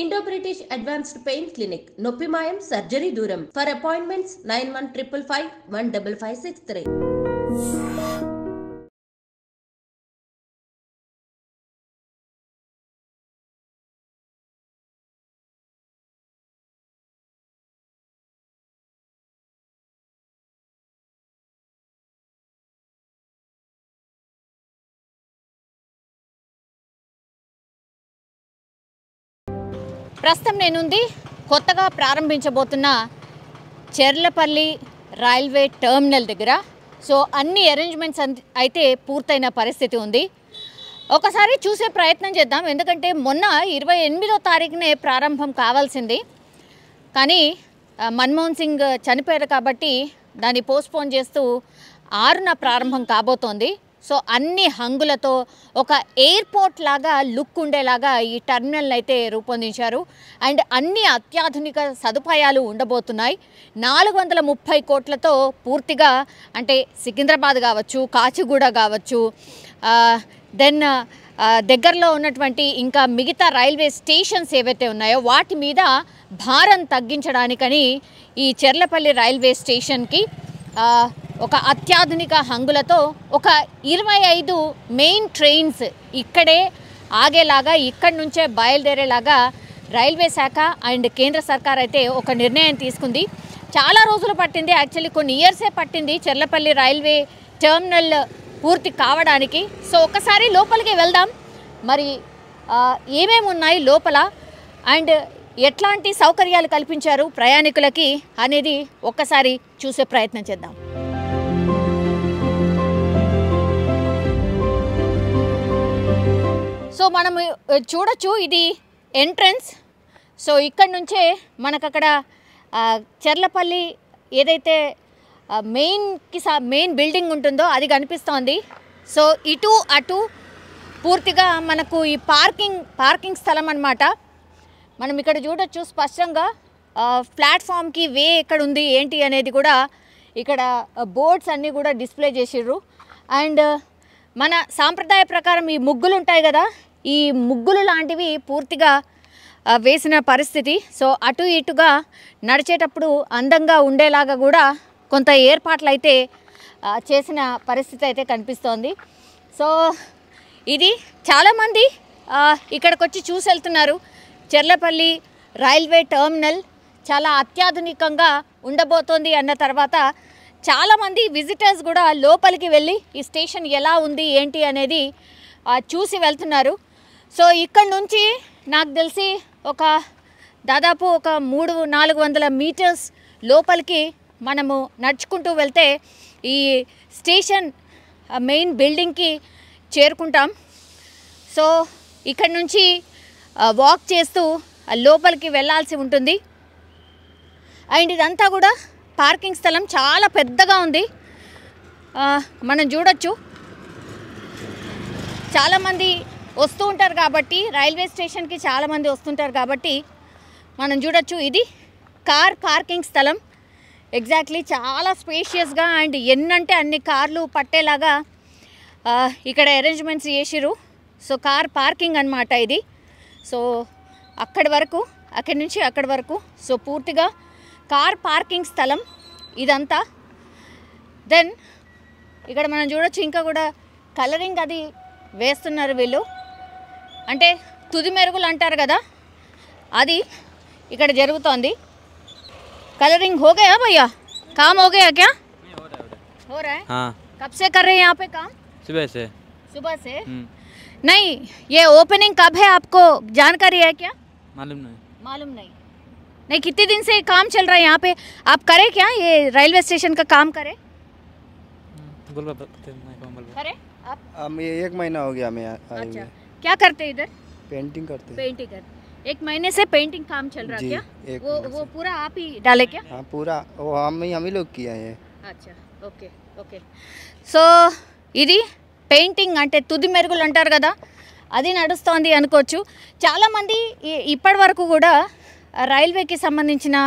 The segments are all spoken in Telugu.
Indo-British Advanced Pain Clinic, Noppimayam Surgery Duram. For appointments 9155 15563. ప్రస్తుతం నేనుంది కొత్తగా ప్రారంభించబోతున్న చెర్లపల్లి రైల్వే టర్మినల్ దగ్గర. సో అన్ని అరేంజ్మెంట్స్ అయితే పూర్తయిన పరిస్థితి ఉంది. ఒకసారి చూసే ప్రయత్నం చేద్దాం, ఎందుకంటే మొన్న 28వ తారీఖునే ప్రారంభం కావాల్సింది, కానీ మన్మోహన్ సింగ్ చనిపోయారు కాబట్టి దాన్ని పోస్ట్పోన్ చేస్తూ 6న ప్రారంభం కాబోతోంది. సో అన్ని హంగులతో ఒక ఎయిర్పోర్ట్ లాగా లుక్ ఉండేలాగా ఈ టర్మినల్ అయితే రూపొందించారు. అండ్ అన్ని అత్యాధునిక సదుపాయాలు ఉండబోతున్నాయి. 430 కోట్లతో పూర్తిగా, అంటే సికింద్రాబాద్ కావచ్చు, కాచిగూడ కావచ్చు, దెన్ దగ్గరలో ఉన్నటువంటి ఇంకా మిగతా రైల్వే స్టేషన్స్ ఏవైతే ఉన్నాయో వాటి మీద భారం తగ్గించడానికని ఈ చెర్లపల్లి రైల్వే స్టేషన్కి ఒక అత్యాధునిక హంగులతో ఒక 25 మెయిన్ ట్రైన్స్ ఇక్కడే ఆగేలాగా, ఇక్కడి నుంచే బయలుదేరేలాగా రైల్వే శాఖ అండ్ కేంద్ర సర్కార్ అయితే ఒక నిర్ణయం తీసుకుంది. చాలా రోజులు పట్టింది, యాక్చువల్లీ కొన్ని ఇయర్సే పట్టింది చెర్లపల్లి రైల్వే టర్మినల్ పూర్తి కావడానికి. సో ఒకసారి లోపలికి వెళ్దాం, మరి ఏమేమి ఉన్నాయి లోపల అండ్ ఎట్లాంటి సౌకర్యాలు కల్పించారు ప్రయాణికులకి అనేది ఒక్కసారి చూసే ప్రయత్నం చేద్దాం. సో మనం చూడొచ్చు, ఇది ఎంట్రన్స్. సో ఇక్కడ నుంచే మనకు అక్కడ చెర్లపల్లి ఏదైతే మెయిన్ బిల్డింగ్ ఉంటుందో అది కనిపిస్తోంది. సో ఇటు అటు పూర్తిగా మనకు ఈ పార్కింగ్ స్థలం అన్నమాట. మనం ఇక్కడ చూడొచ్చు స్పష్టంగా ప్లాట్ఫామ్కి వే ఎక్కడ ఉంది ఏంటి అనేది కూడా ఇక్కడ బోర్డ్స్ అన్నీ కూడా డిస్ప్లే చేసిర్రు. అండ్ మన సాంప్రదాయ ప్రకారం ఈ ముగ్గులు ఉంటాయి కదా, ఈ ముగ్గులు లాంటివి పూర్తిగా వేసిన పరిస్థితి. సో అటు ఇటుగా నడిచేటప్పుడు అందంగా ఉండేలాగా కూడా కొంత ఏర్పాట్లు అయితే చేసిన పరిస్థితి అయితే కనిపిస్తోంది. సో ఇది చాలామంది ఇక్కడికి వచ్చి చూసి వెళ్తున్నారు. చెర్లపల్లి రైల్వే టర్మినల్ చాలా అత్యాధునికంగా ఉండబోతోంది అన్న తర్వాత చాలామంది విజిటర్స్ కూడా లోపలికి వెళ్ళి ఈ స్టేషన్ ఎలా ఉంది ఏంటి అనేది చూసి వెళ్తున్నారు. సో ఇక్కడ నుంచి నాకు తెలిసి దాదాపు ఒక 300-400 మీటర్స్ లోపలికి మనము నడుచుకుంటూ వెళ్తే ఈ స్టేషన్ మెయిన్ బిల్డింగ్కి చేరుకుంటాం. సో ఇక్కడ నుంచి వాక్ చేస్తూ లోపలికి వెళ్ళాల్సి ఉంటుంది. అండ్ ఇదంతా కూడా పార్కింగ్ స్థలం చాలా పెద్దగా ఉంది. మనం చూడొచ్చు, చాలామంది వస్తూ ఉంటారు కాబట్టి, రైల్వే స్టేషన్కి చాలామంది వస్తుంటారు కాబట్టి మనం చూడొచ్చు, ఇది కార్ పార్కింగ్ స్థలం. ఎగ్జాక్ట్లీ చాలా స్పేషియస్గా అండ్ ఎన్నంటే అన్ని కార్లు పట్టేలాగా ఇక్కడ అరేంజ్మెంట్స్ చేసిరు. సో కార్ పార్కింగ్ అన్నమాట ఇది. సో అక్కడి నుంచి అక్కడి వరకు సో పూర్తిగా కార్ పార్కింగ్ స్థలం ఇదంతా. దెన్ ఇక్కడ మనం చూడొచ్చు, ఇంకా కూడా కలరింగ్ అది వేస్తున్నారు వీళ్ళు, అంటే తుది మెరుగులు అంటారు కదా, అది ఇక్కడ జరుగుతోంది. कलरिंग हो गया भैया? काम हो गया क्या? हो रहा है? हाँ। कब से कर रहे हैं यहाँ पे काम? सुबह से नहीं, ये ओपनिंग कब है आपको जानकारी है क्या? मालूम नहीं कितने दिन से काम चल रहा है यहाँ पे? आप करे क्या, ये रेलवे स्टेशन का काम करे आप? ये 1 महीना हो गया मैं आए अच्छा, क्या करते इधर? पेंटिंग करते। 1 महीने से पेंटिंग काम चल रहा जी, क्या? वो से। पूरा आप ही डाले क्या? हाँ पूरा वो हम ही लोग किया है। अच्छा, ఓకే. సో ఇది పెయింటింగ్, అంటే తుది మెరుగులు అంటారు కదా, అది నడుస్తోంది అనుకోవచ్చు. చాలామంది ఇప్పటి వరకు కూడా రైల్వేకి సంబంధించిన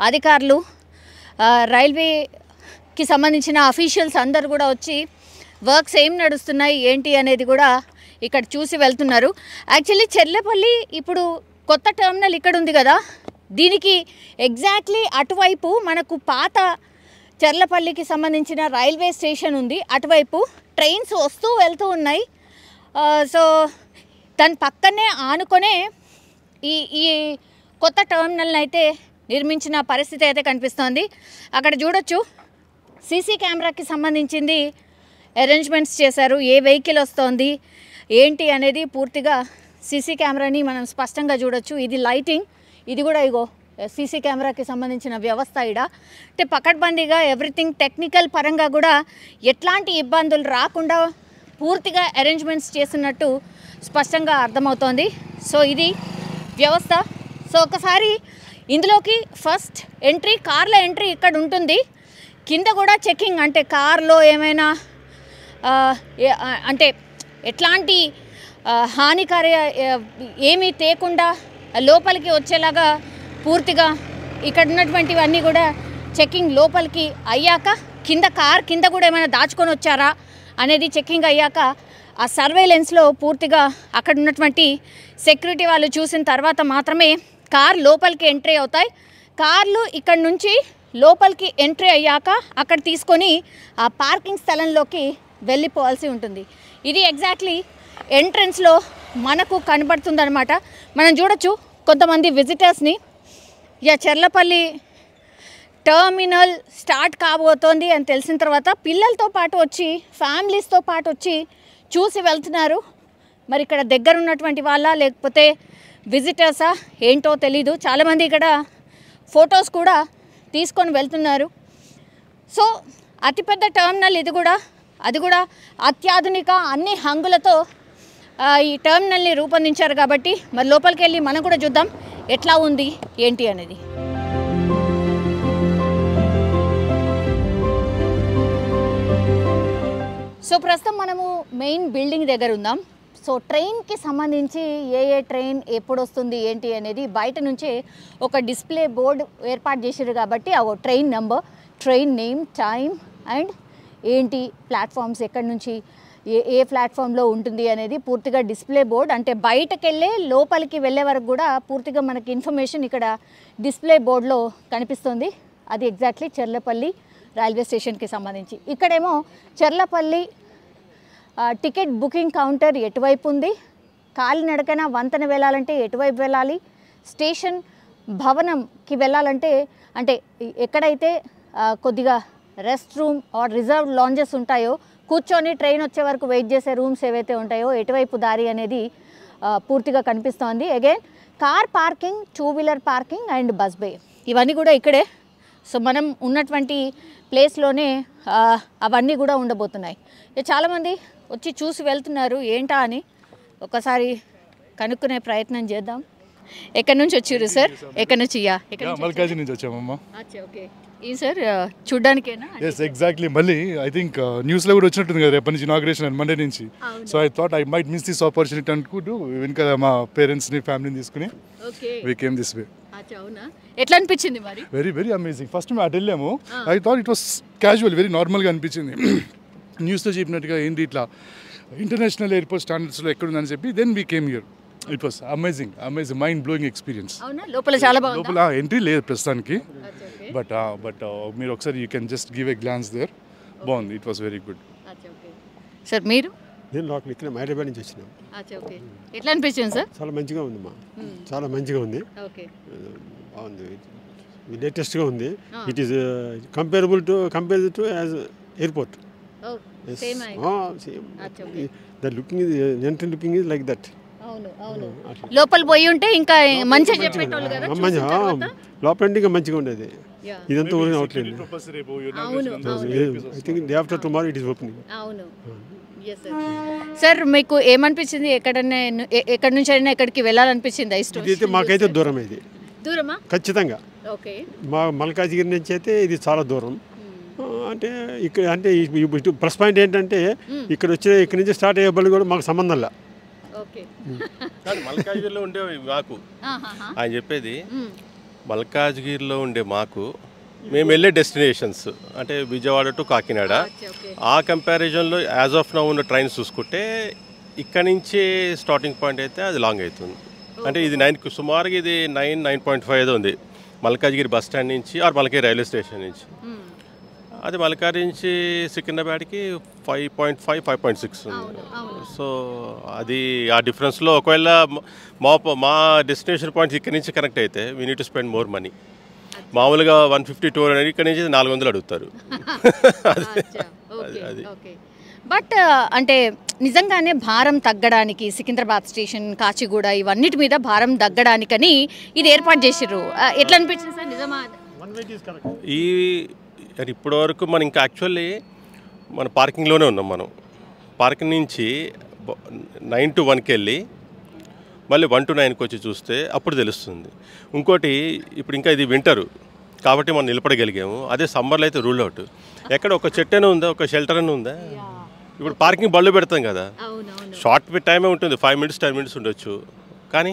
అధికారులు, రైల్వేకి సంబంధించిన అఫీషియల్స్ అందరు కూడా వచ్చి వర్క్స్ ఏం నడుస్తున్నాయి ఏంటి అనేది కూడా ఇక్కడ చూసి వెళ్తున్నారు. యాక్చువల్లీ చెర్లపల్లి ఇప్పుడు కొత్త టెర్మినల్ ఇక్కడ ఉంది కదా, దీనికి ఎగ్జాక్ట్లీ అటువైపు మనకు పాత చర్లపల్లికి సంబంధించిన రైల్వే స్టేషన్ ఉంది. అటువైపు ట్రైన్స్ వస్తూ వెళ్తూ ఉన్నాయి. సో దాని పక్కనే ఆనుకొనే ఈ కొత్త టెర్మినల్ని అయితే నిర్మించిన పరిస్థితి అయితే కనిపిస్తోంది. అక్కడ చూడొచ్చు సీసీ కెమెరాకి సంబంధించింది అరేంజ్మెంట్స్ చేశారు. ఏ వెహికల్ వస్తోంది ఏంటి అనేది పూర్తిగా సీసీ కెమెరాని మనం స్పష్టంగా చూడొచ్చు. ఇది లైటింగ్, ఇది కూడా ఇగో సీసీ కెమెరాకి సంబంధించిన వ్యవస్థ ఇడ. అంటే పకడ్బందీగా ఎవ్రీథింగ్ టెక్నికల్ పరంగా కూడా ఎట్లాంటి ఇబ్బందులు రాకుండా పూర్తిగా అరేంజ్మెంట్స్ చేస్తున్నట్టు స్పష్టంగా అర్థమవుతోంది. సో ఇది వ్యవస్థ. సో ఒకసారి ఇందులోకి ఫస్ట్ ఎంట్రీ, కార్ల ఎంట్రీ ఇక్కడ ఉంటుంది. కింద కూడా చెకింగ్, అంటే కార్లో ఏమైనా అంటే ఎట్లాంటి హానికర ఏమీ తేకుండా లోపలికి వచ్చేలాగా పూర్తిగా ఇక్కడ ఉన్నటువంటివన్నీ కూడా చెకింగ్ లోపలికి అయ్యాక, కార్ కింద కూడా ఏమైనా దాచుకొని వచ్చారా అనేది చెకింగ్ అయ్యాక ఆ సర్వేలెన్స్లో పూర్తిగా అక్కడ ఉన్నటువంటి సెక్యూరిటీ వాళ్ళు చూసిన తర్వాత మాత్రమే కార్ లోపలికి ఎంట్రీ అవుతాయి. కార్లు ఇక్కడ నుంచి లోపలికి ఎంట్రీ అయ్యాక అక్కడ తీసుకొని ఆ పార్కింగ్ స్థలంలోకి వెళ్ళిపోవాల్సి ఉంటుంది. ఇది ఎగ్జాక్ట్లీ ఎంట్రన్స్లో మనకు కనబడుతుందన్నమాట. మనం చూడొచ్చు కొంతమంది విజిటర్స్ని. చర్లపల్లి టర్మినల్ స్టార్ట్ కాబోతోంది అని తెలిసిన తర్వాత పిల్లలతో పాటు వచ్చి, ఫ్యామిలీస్తో పాటు వచ్చి చూసి వెళ్తున్నారు. మరి ఇక్కడ దగ్గర ఉన్నటువంటి వాళ్ళ లేకపోతే విజిటర్సా ఏంటో తెలీదు. చాలామంది ఇక్కడ ఫొటోస్ కూడా తీసుకొని వెళ్తున్నారు. సో అతిపెద్ద టర్మినల్ ఇది కూడా, అది కూడా అత్యాధునిక అన్ని హంగులతో ఈ టర్మినల్ని రూపొందించారు కాబట్టి మరి లోపలికి వెళ్ళి మనం కూడా చూద్దాం ఎట్లా ఉంది ఏంటి అనేది. సో ప్రస్తుతం మనము మెయిన్ బిల్డింగ్ దగ్గర ఉందాం. సో ట్రైన్కి సంబంధించి ఏ ట్రైన్ ఎప్పుడు వస్తుంది ఏంటి అనేది బయట నుంచే ఒక డిస్ప్లే బోర్డు ఏర్పాటు చేశారు కాబట్టి ఆ train number, train name, time and ఏంటి ప్లాట్ఫామ్స్ ఎక్కడి నుంచి ఏ ప్లాట్ఫామ్లో ఉంటుంది అనేది పూర్తిగా డిస్ప్లే బోర్డ్. అంటే బయటకు వెళ్ళే లోపలికి వెళ్ళే వరకు కూడా పూర్తిగా మనకి ఇన్ఫర్మేషన్ ఇక్కడ డిస్ప్లే బోర్డులో కనిపిస్తుంది. అది ఎగ్జాక్ట్లీ చర్లపల్లి రైల్వే స్టేషన్కి సంబంధించి. ఇక్కడేమో చర్లపల్లి టికెట్ బుకింగ్ కౌంటర్ ఎటువైపు ఉంది, కాలినడకన వంతెన వెళ్ళాలంటే ఎటువైపు వెళ్ళాలి, స్టేషన్ భవనంకి వెళ్ళాలంటే అంటే ఎక్కడైతే కొద్దిగా rest room or reserve lounges ఉంటాయో, కూర్చొని ట్రైన్ వచ్చే వరకు వెయిట్ చేసే రూమ్స్ ఏవైతే ఉంటాయో ఎటువైపు దారి అనేది పూర్తిగా కనిపిస్తోంది. Again car parking, two wheeler parking and bus bay ఇవన్నీ కూడా ఇక్కడే. సో మనం ఉన్నటువంటి ప్లేస్లోనే అవన్నీ కూడా ఉండబోతున్నాయి. చాలామంది వచ్చి చూసి వెళ్తున్నారు ఏంటా అని ఒకసారి కనుక్కునే ప్రయత్నం చేద్దాం. ఎక్కడి నుంచి వచ్చారు సార్? ఎక్కడి నుంచి? మల్కాజీ నుంచి వచ్చామమ్మా. ఓకే. ఈ సార్ చూడ్డానికేనా? Yes exactly. మళ్ళీ ఐ థింక్ న్యూస్లో కూడా వచ్చినట్టుంది కదా రేపటి నుంచి ఇనాగ్రేషన్ మండే నుంచి. So I thought I might miss this opportunity అనుకుంటూ ఇంకా మా పేరెంట్స్ని ఫ్యామిలీని తీసుకుని వి కేమ్ దిస్ వే. ఎట్లా అనిపించింది మరి? Very very amazing. ఫస్ట్ మేము అటు వెళ్ళాము, I thought it was casual, very నార్మల్గా అనిపించింది. న్యూస్లో చెప్పినట్టుగా ఏంటి ఇట్లా ఇంటర్నేషనల్ ఎయిర్పోర్ట్ స్టాండర్డ్స్లో ఎక్కడుందని చెప్పి then we came here. It was amazing mind blowing experience. లోపల చాలా బాగుంది. లోపల ఎంట్రీ లేదు ప్రస్తుతానికి, బట్ మీరు ఒకసారి you can just give a glance there. బాగుంది, it was very good. Sir మీరు? నేను లోకల్ ఇక్కడ హైదరాబాద్ నుంచి వచ్చినాను. ఎట్లా అనిపించింది సార్? చాలా మంచిగా ఉంది మా, చాలా మంచిగా ఉంది, బాగుంది, లేటెస్ట్గా ఉంది. It is compare to as airport. The looking is entry looking is like that. లోపల పోయి ఉంటే ఇంకా మంచిగా చెప్పేటోళ్ళు కదా. లోపల ఇంకా మంచిగా ఉండేది. ఇదంతా ఊరిని అవుట్లేదు. I think day after tomorrow it is opening. Sir మీకు ఏమనిపించింది? ఎక్కడి నుంచి అయినా ఎక్కడికి వెళ్ళాలనిపించింది? ఇది మాకైతే దూరం, ఇది దూరమా? ఖచ్చితంగా. మా మల్కాజిగిరి నుంచి అయితే ఇది చాలా దూరం. అంటే ఇక్కడ అంటే ఇటు ప్లస్ పాయింట్ ఏంటంటే ఇక్కడ నుంచి స్టార్ట్ అయ్యే బళ్ళు కూడా మాకు సంబంధం లే. కానీ మల్కాజ్గిరిలో ఉండే మాకు ఆయన చెప్పేది, మల్కాజ్గిరిలో ఉండే మాకు మేము వెళ్ళే డెస్టినేషన్స్ అంటే విజయవాడ టు కాకినాడ, ఆ కంపారిజన్లో యాజ్ ఆఫ్ నౌ ఉన్న ట్రైన్స్ చూసుకుంటే ఇక్కడ నుంచి స్టార్టింగ్ పాయింట్ అయితే అది లాంగ్ అవుతుంది. అంటే ఇది 9 సుమారుగా ఇది 9.5 ఏదో ఉంది మల్కాజ్గిరి బస్ స్టాండ్ నుంచి ఆర్ మల్కాజ్గిరి రైల్వే స్టేషన్ నుంచి. అది మల్కాజ్గిరి నుంచి సికింద్రాబాద్కి 5.5, 5.6 ఉంది. సో అది ఆ డిఫరెన్స్లో ఒకవేళ మా డెస్టినేషన్ పాయింట్స్ ఇక్కడ నుంచి కనెక్ట్ అయితే we need to spend more money. మామూలుగా 150, 200 ఇక్కడ నుంచి 400 అడుగుతారు. అది బట్ అంటే నిజంగానే భారం తగ్గడానికి సికింద్రాబాద్ స్టేషన్, కాచిగూడ ఇవన్నిటి మీద భారం తగ్గడానికని ఇది ఏర్పాటు చేసిర్రు. ఎట్లా అనిపించింది సార్ నిజమా? ఈ ఇప్పటి వరకు మనం ఇంకా యాక్చువల్లీ మన పార్కింగ్లోనే ఉన్నాం. మనం పార్కింగ్ నుంచి 9 to 1కి వెళ్ళి మళ్ళీ 1 to 9కి వచ్చి చూస్తే అప్పుడు తెలుస్తుంది. ఇంకోటి ఇప్పుడు ఇంకా ఇది వింటరు కాబట్టి మనం నిలబడగలిగాము. అదే సమ్మర్లో అయితే రూల్ అవుట్. ఎక్కడ ఒక చెట్టు అయినా ఉందా, ఒక షెల్టర్ అయినా ఉందా? ఇప్పుడు పార్కింగ్ బళ్ళు పెడతాం కదా, షార్ట్ టైమే ఉంటుంది, 5 minutes 10 minutes ఉండొచ్చు. కానీ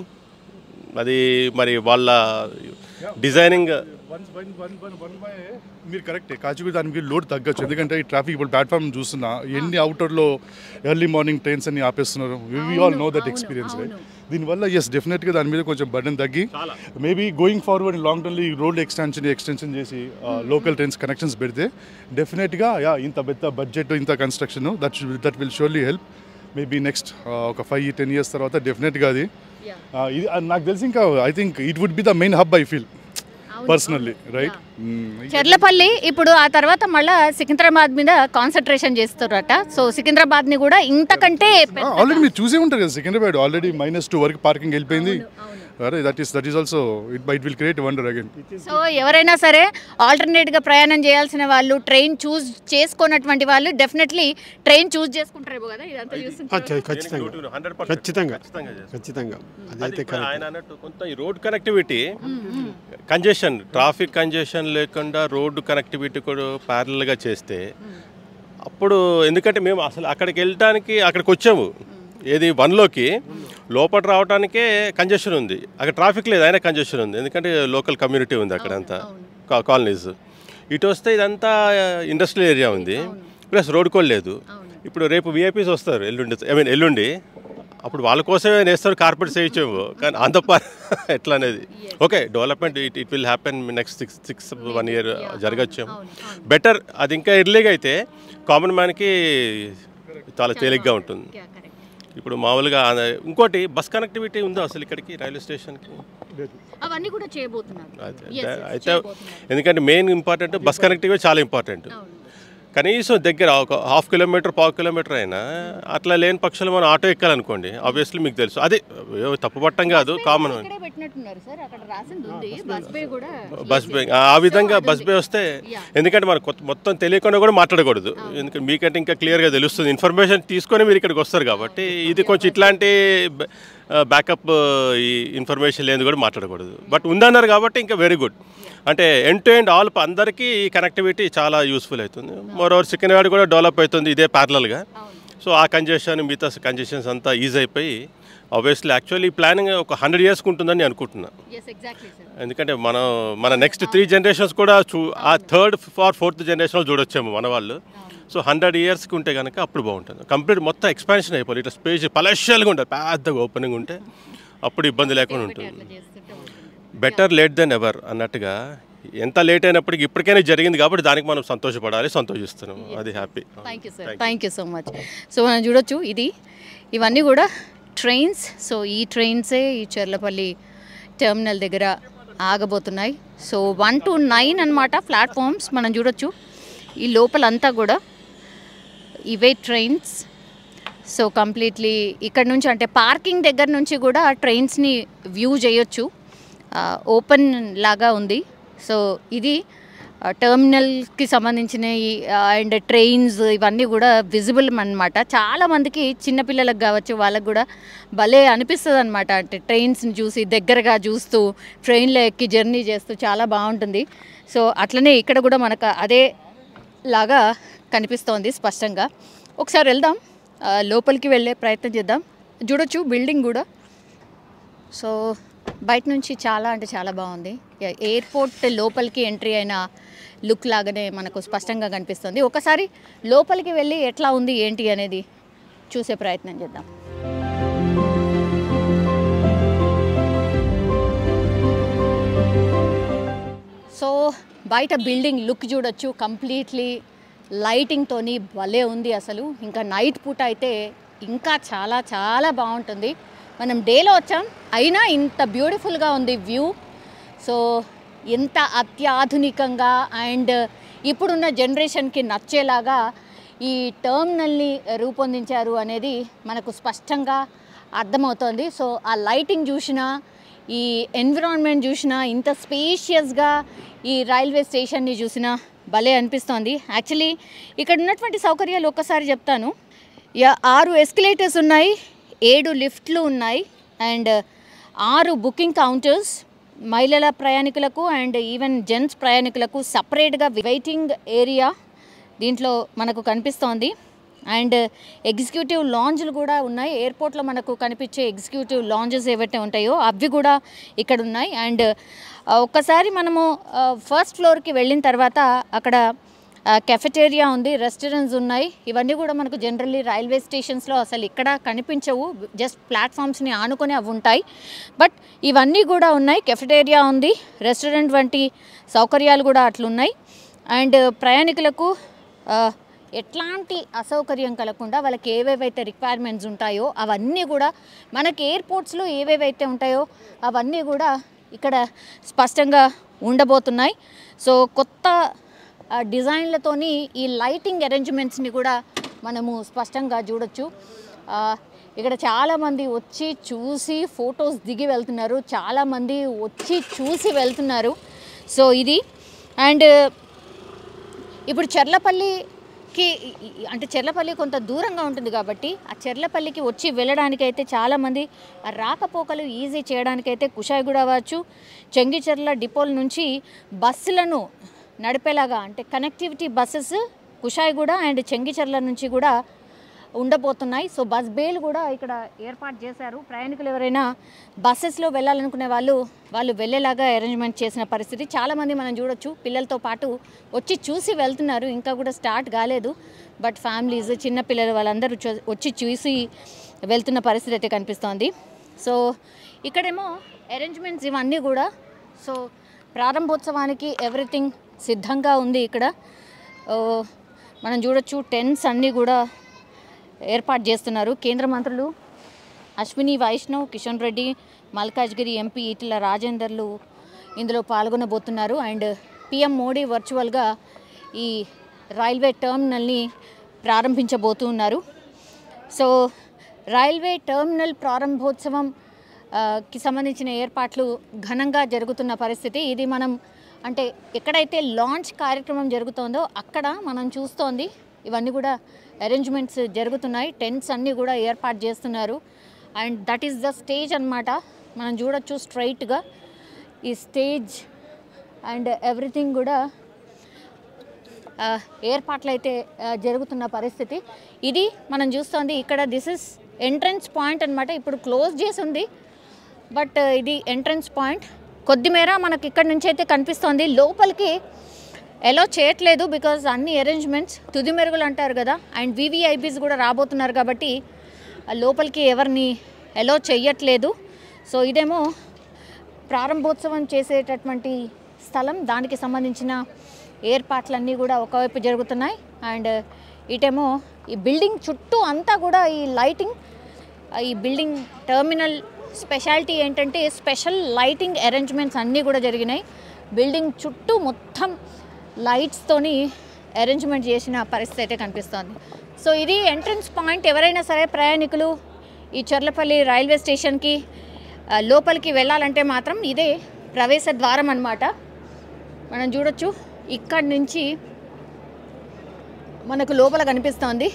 అది మరి వాళ్ళ డిజైనింగ్ మీరు కరెక్టే. కాచిగూడ దానికి లోడ్ తగ్గచ్చు, ఎందుకంటే ఈ ట్రాఫిక్ ఇప్పుడు ప్లాట్ఫామ్ చూస్తున్నా ఎన్ని అవుటర్లో ఎర్లీ మార్నింగ్ ట్రైన్స్ అన్ని ఆపేస్తున్నారు. We all know that experience right. దీనివల్ల ఎస్ డెఫినెట్గా దాని మీద కొంచెం బర్డెన్ తగ్గి మేబీ గోయింగ్ ఫార్వర్డ్ లాంగ్ టర్మ్లో ఈ రోడ్ ఎక్స్టెన్షన్ చేసి లోకల్ ట్రైన్స్ కనెక్షన్స్ పెడితే డెఫినెట్గా ఇంత పెద్ద బడ్జెట్, ఇంత construction that will surely help. Maybe next ఒక 5-10 years తర్వాత డెఫినెట్గా అది ఇది నాకు తెలిసి ఇంకా I think it would be the main hub I feel personally right. Cherlapalli ఇప్పుడు ఆ తర్వాత మళ్ళీ సికింద్రాబాద్ మీద కాన్సన్ట్రేషన్ చేస్తారట. సో సికింద్రాబాద్ని కూడా ఇంతకంటే ఆల్రెడీ మీరు చూసే ఉంటారు కదా, సికింద్రాబాద్ ఆల్రెడీ -2 వరకు పార్కింగ్ వెళ్ళిపోయింది. That is also it will create wonder again. So ఎవరైనా సరే ఆల్టర్నేట్గా ప్రయాణం చేయాల్సిన వాళ్ళు, ట్రైన్ చూస్ చేసుకున్నటువంటి వాళ్ళు డెఫినెట్లీ ట్రైన్ చూస్ చేసుకుంటారేమో కదా. ఇదంతా చూస్తుంటే ఖచ్చితంగా ఆయన అన్నట్టు కొంత ఈ road connectivity congestion, traffic congestion లేకుండా రోడ్డు కనెక్టివిటీ కూడా ప్యారల్గా చేస్తే అప్పుడు, ఎందుకంటే మేము అసలు అక్కడికి వెళ్ళటానికి అక్కడికి వచ్చాము ఏది 1లోకి లోపల రావడానికే కంజెషన్ ఉంది, అక్కడ ట్రాఫిక్ లేదు అయినా కంజెషన్ ఉంది, ఎందుకంటే లోకల్ కమ్యూనిటీ ఉంది అక్కడంతా కాలనీస్. ఇటు వస్తే ఇదంతా ఇండస్ట్రియల్ ఏరియా ఉంది, ప్లస్ రోడ్ కూడా లేదు. ఇప్పుడు రేపు విఐపీస్ వస్తారు ఎల్లుండి, అప్పుడు వాళ్ళ కోసమే నేస్తారు, కార్పెట్స్ వేయించాము. కానీ అంత ఎట్లా అనేది okay development it will happen next 1 year జరగచ్చేమో బెటర్. అది ఇంకా ఎర్లీగా అయితే కామన్ మ్యాన్కి చాలా తేలిగ్గా ఉంటుంది. ఇప్పుడు మామూలుగా ఇంకోటి బస్ కనెక్టివిటీ ఉందా అసలు ఇక్కడికి రైల్వే స్టేషన్కి? అవన్నీ కూడా చేయబోతున్నారు. అయితే ఎందుకంటే మెయిన్ ఇంపార్టెంట్ బస్ కనెక్టివిటీ చాలా ఇంపార్టెంట్. కనీసం దగ్గర ఒక 1/2 kilometer 1/4 kilometer అయినా అట్లా లేని పక్షులు మనం ఆటో ఎక్కాలనుకోండి, ఆబ్వియస్లీ మీకు తెలుసు అది తప్పు పట్టం కాదు, కామన్ బస్ బే. ఆ విధంగా బస్ బే వస్తే, ఎందుకంటే మనకు మొత్తం తెలియకుండా కూడా మాట్లాడకూడదు, ఎందుకంటే మీకంటే ఇంకా క్లియర్గా తెలుస్తుంది, ఇన్ఫర్మేషన్ తీసుకొని మీరు ఇక్కడికి వస్తారు కాబట్టి. ఇది కొంచెం ఇట్లాంటి బ్యాకప్ ఈ ఇన్ఫర్మేషన్ లేని కూడా మాట్లాడకూడదు. బట్ ఉందన్నారు కాబట్టి ఇంకా వెరీ గుడ్. అంటే ఎండ్ టు ఎండ్ ఆల్ అందరికీ ఈ కనెక్టివిటీ చాలా యూస్ఫుల్ అవుతుంది. మరోవర్ సికింద్రాబాద్ కూడా డెవలప్ అవుతుంది ఇదే ప్యారలల్గా. సో ఆ కంజెషన్ మిగతా కంజెషన్స్ అంతా ఈజీ అయిపోయి ఆబ్వియస్లీ యాక్చువల్లీ ప్లానింగ్ ఒక 100 years ఉంటుందని అనుకుంటున్నాను. ఎందుకంటే మన నెక్స్ట్ 3 generations కూడా ఆ 3rd or 4th generation చూడొచ్చాము మన వాళ్ళు. సో 100 yearsకి ఉంటే కనుక అప్పుడు బాగుంటుంది. కంప్లీట్ మొత్తం ఎక్స్పాన్షన్ అయిపోయి ఇట్లా స్పేస్ పలెషియల్గా ఉంటుంది, పెద్దగా ఓపెనింగ్ ఉంటే అప్పుడు ఇబ్బంది లేకుండా ఉంటుంది. బెటర్ లేట్ దెన్ ఎవర్ అన్నట్టుగా ఎంత లేట్ అయినప్పటికీ ఇప్పటికైనా జరిగింది కాబట్టి దానికి మనం సంతోషపడాలి, సంతోషిస్తున్నాం, అది happy. Thank you so much. So మనం చూడొచ్చు ఇవన్నీ కూడా ట్రైన్స్. సో ఈ ట్రైన్సే ఈ చెర్లపల్లి టెర్మినల్ దగ్గర ఆగబోతున్నాయి. సో 1 to 9 అన్నమాట ప్లాట్ఫామ్స్ మనం చూడొచ్చు. ఈ లోపలంతా కూడా ఇవే ట్రైన్స్. సో కంప్లీట్లీ ఇక్కడ నుంచి అంటే పార్కింగ్ దగ్గర నుంచి కూడా ట్రైన్స్ని వ్యూ చేయొచ్చు, ఓపెన్ లాగా ఉంది. సో ఇది టెర్మినల్కి సంబంధించిన అండ్ ట్రైన్స్ ఇవన్నీ కూడా విజిబుల్ అన్నమాట. చాలామందికి చిన్నపిల్లలకు కావచ్చు వాళ్ళకు కూడా భలే అనిపిస్తుంది అనమాట. అంటే ట్రైన్స్ని చూసి దగ్గరగా చూస్తూ ట్రైన్లో ఎక్కి జర్నీ చేస్తూ చాలా బాగుంటుంది. సో అట్లనే ఇక్కడ కూడా మనకు అదే లాగా కనిపిస్తోంది స్పష్టంగా. ఒకసారి వెళ్దాం, లోపలికి వెళ్ళే ప్రయత్నం చేద్దాం. చూడొచ్చు బిల్డింగ్ కూడా. సో బయట నుంచి చాలా అంటే చాలా బాగుంది. ఎయిర్పోర్ట్ లోపలికి ఎంట్రీ అయిన లుక్ లాగానే మనకు స్పష్టంగా కనిపిస్తుంది. ఒకసారి లోపలికి వెళ్ళి ఎట్లా ఉంది ఏంటి అనేది చూసే ప్రయత్నం చేద్దాం. బయట బిల్డింగ్ లుక్ చూడొచ్చు, కంప్లీట్లీ లైటింగ్తోని భలే ఉంది అసలు. ఇంకా నైట్ పూట అయితే ఇంకా చాలా చాలా బాగుంటుంది. మనం డేలో వచ్చాం అయినా ఇంత బ్యూటిఫుల్గా ఉంది వ్యూ. సో ఎంత అత్యాధునికంగా అండ్ ఇప్పుడున్న జనరేషన్కి నచ్చేలాగా ఈ టర్మినల్ని రూపొందించారు అనేది మనకు స్పష్టంగా అర్థమవుతోంది. సో ఆ లైటింగ్ చూసినా, ఈ ఎన్విరాన్మెంట్ చూసినా, ఇంత స్పేషియస్గా ఈ రైల్వే స్టేషన్ని చూసినా భలే అనిపిస్తోంది. యాక్చువల్లీ ఇక్కడ ఉన్నటువంటి సౌకర్యాలు ఒక్కసారి చెప్తాను. 6 ఎస్కలేటర్స్ ఉన్నాయి, 7 లిఫ్ట్లు ఉన్నాయి అండ్ 6 బుకింగ్ కౌంటర్స్. మహిళల ప్రయాణికులకు అండ్ ఈవెన్ జెంట్స్ ప్రయాణికులకు సపరేట్గా వెయిటింగ్ ఏరియా దీంట్లో మనకు కనిపిస్తోంది. అండ్ ఎగ్జిక్యూటివ్ లాంజ్లు కూడా ఉన్నాయి. ఎయిర్పోర్ట్లో మనకు కనిపించే ఎగ్జిక్యూటివ్ లాంజెస్ ఏవైతే ఉంటాయో అవి కూడా ఇక్కడ ఉన్నాయి. అండ్ ఒక్కసారి మనము ఫస్ట్ ఫ్లోర్కి వెళ్ళిన తర్వాత అక్కడ కెఫెటేరియా ఉంది, రెస్టారెంట్స్ ఉన్నాయి. ఇవన్నీ కూడా మనకు జనరల్లీ రైల్వే స్టేషన్స్లో అసలు ఇక్కడ కనిపించవు, జస్ట్ ప్లాట్ఫామ్స్ని ఆనుకొని అవి ఉంటాయి. బట్ ఇవన్నీ కూడా ఉన్నాయి. కెఫెటేరియా ఉంది, రెస్టారెంట్ వంటి సౌకర్యాలు కూడా అట్లున్నాయి. అండ్ ప్రయాణికులకు ఎట్లాంటి అసౌకర్యం కలగకుండా వాళ్ళకి ఏవేవైతే రిక్వైర్మెంట్స్ ఉంటాయో అవన్నీ కూడా మనకి ఎయిర్పోర్ట్స్లో ఏవేవైతే ఉంటాయో అవన్నీ కూడా ఇక్కడ స్పష్టంగా ఉండబోతున్నాయి. సో కొత్త డిజైన్లతోని ఈ లైటింగ్ అరేంజ్మెంట్స్ని కూడా మనము స్పష్టంగా చూడొచ్చు. ఇక్కడ చాలామంది వచ్చి చూసి ఫొటోస్ దిగి వెళ్తున్నారు, చాలామంది వచ్చి చూసి వెళ్తున్నారు. సో ఇది అండ్ ఇప్పుడు చెర్లపల్లికి అంటే చెర్లపల్లి కొంత దూరంగా ఉంటుంది కాబట్టి ఆ చెర్లపల్లికి వచ్చి వెళ్ళడానికైతే చాలామంది రాకపోకలు ఈజీ చేయడానికైతే కుషాయిగూడ అవ్వచ్చు, చెంగిచెర్ల డిపోల నుంచి బస్సులను నడిపేలాగా అంటే connectivity buses Kushaiguda and Chengicherla నుంచి కూడా ఉండబోతున్నాయి. సో బస్ బేలు కూడా ఇక్కడ ఏర్పాటు చేశారు. ప్రయాణికులు ఎవరైనా బస్సెస్లో వెళ్ళాలనుకునే వాళ్ళు వెళ్ళేలాగా అరేంజ్మెంట్ చేసిన పరిస్థితి. చాలామంది మనం చూడొచ్చు పిల్లలతో పాటు వచ్చి చూసి వెళ్తున్నారు. ఇంకా కూడా స్టార్ట్ కాలేదు, బట్ ఫ్యామిలీస్ చిన్నపిల్లలు వాళ్ళందరూ వచ్చి చూసి వెళ్తున్న పరిస్థితి అయితే కనిపిస్తోంది. సో ఇక్కడేమో అరేంజ్మెంట్స్ ఇవన్నీ కూడా సో ప్రారంభోత్సవానికి ఎవ్రీథింగ్ సిద్ధంగా ఉంది. ఇక్కడ మనం చూడొచ్చు టెంట్స్ అన్నీ కూడా ఏర్పాటు చేస్తున్నారు. కేంద్ర మంత్రులు అశ్విని వైష్ణవ్, కిషన్ రెడ్డి, మల్కాజ్గిరి ఎంపీ ఈటెల రాజేందర్లు ఇందులో పాల్గొనబోతున్నారు. అండ్ పిఎం మోడీ వర్చువల్గా ఈ రైల్వే టర్మినల్ని ప్రారంభించబోతున్నారు. సో రైల్వే టర్మినల్ ప్రారంభోత్సవం కి సంబంధించిన ఏర్పాట్లు ఘనంగా జరుగుతున్న పరిస్థితి ఇది. మనం అంటే ఎక్కడైతే లాంచ్ కార్యక్రమం జరుగుతుందో అక్కడ మనం చూస్తోంది ఇవన్నీ కూడా అరేంజ్మెంట్స్ జరుగుతున్నాయి. టెంట్స్ అన్నీ కూడా ఏర్పాటు చేస్తున్నారు. And that is the stage అన్నమాట. మనం చూడొచ్చు స్ట్రైట్గా ఈ స్టేజ్ అండ్ ఎవ్రీథింగ్ కూడా ఏర్పాట్లు అయితే జరుగుతున్న పరిస్థితి ఇది. మనం చూస్తోంది ఇక్కడ దిస్ ఇస్ ఎంట్రన్స్ పాయింట్ అన్నమాట. ఇప్పుడు క్లోజ్ చేసి ఉంది, బట్ ఇది ఎంట్రన్స్ పాయింట్. కొద్దిమేర మనకి ఇక్కడ నుంచి అయితే కనిపిస్తోంది. లోపలికి ఎలో చేయట్లేదు బికాజ్ అన్ని అరేంజ్మెంట్స్ తుది మెరుగులు అంటారు కదా. అండ్ వివిఐపీస్ కూడా రాబోతున్నారు కాబట్టి లోపలికి ఎవరిని ఎలో చెయ్యట్లేదు. సో ఇదేమో ప్రారంభోత్సవం చేసేటటువంటి స్థలం, దానికి సంబంధించిన ఏర్పాట్లన్నీ కూడా ఒకవైపు జరుగుతున్నాయి. అండ్ ఇటేమో ఈ బిల్డింగ్ చుట్టూ అంతా కూడా ఈ లైటింగ్, ఈ బిల్డింగ్ టర్మినల్ స్పెషాలిటీ ఏంటంటే స్పెషల్ లైటింగ్ అరేంజ్మెంట్స్ అన్నీ కూడా జరిగినాయి. బిల్డింగ్ చుట్టూ మొత్తం లైట్స్తోని అరేంజ్మెంట్ చేసిన పరిస్థితి అయితే కనిపిస్తోంది. సో ఇది ఎంట్రన్స్ పాయింట్. ఎవరైనా సరే ప్రయాణికులు ఈ చెర్లపల్లి రైల్వే స్టేషన్కి లోపలికి వెళ్ళాలంటే మాత్రం ఇదే ప్రవేశ ద్వారం అన్నమాట. మనం చూడొచ్చు ఇక్కడి నుంచి మనకు లోపల కనిపిస్తోంది.